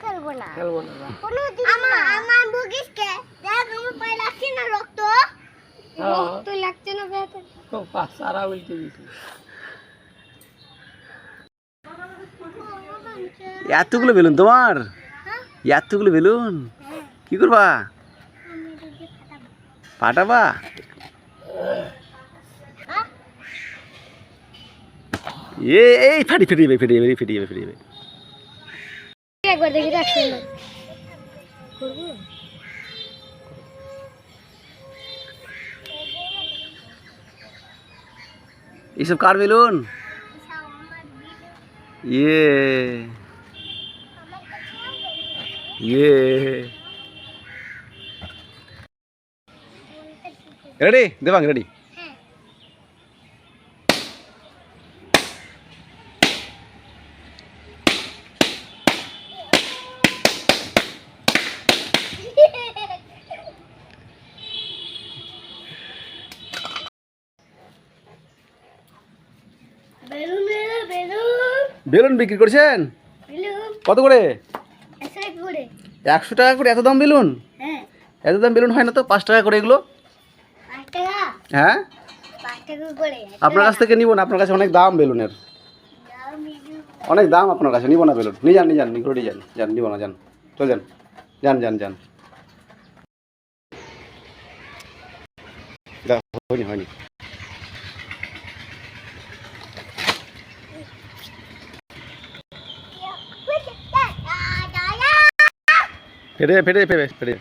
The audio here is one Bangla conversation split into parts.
খেলবো না কোনোদিন আমার বুকিসকে দেখ আমার পায়ে লাগছে না রক্ত লাগছে না ব্যথা তো সারা উল্টে দিয়েছে এতগুলো বেলুন তোমার? এতগুলো বেলুন কি করবা? ফাটাবা? এই ফেটে যাবে একবার দেখি রাখছেন না এইসব কার বেলুন? ইয়ে রেডি দেবাং রেডি বেলুন বিক্রি করছেন কত করে? 100 টাকা করে? এত দাম বেলুন? এত দাম বেলুন হয় না তো, 5 টাকা করে এগুলো। হ্যাঁ আপনার কাছ থেকে নিব না, আপনার কাছে অনেক দাম বেলুনের, অনেক দাম আপনার কাছে, নিব না বেলুন। নিয়ে যান ঘুরে যান নিব না, যান চল যান হয়নি ফেটে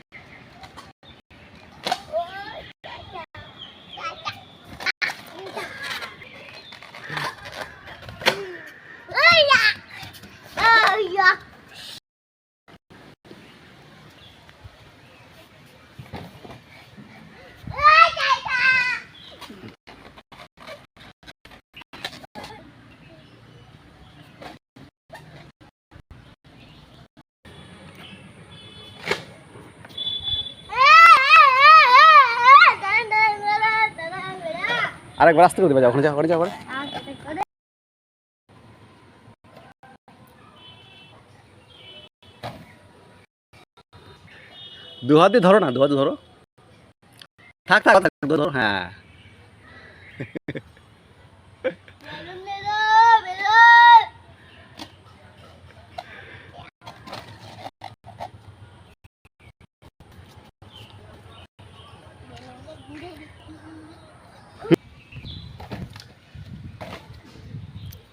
আরেকবার আসতে করে দেবে, ওখানে যাও 2 হাত দিয়ে ধরো না, 2 হাতে ধরো, থাক ধরো, হ্যাঁ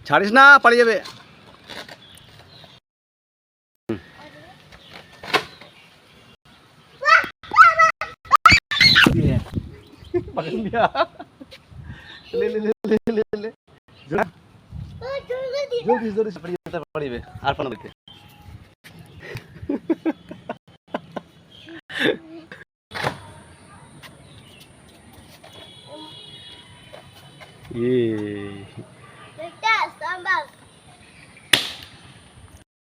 ছাড়িস না, পালিয়ে যাবে। আর পানা দিতে ये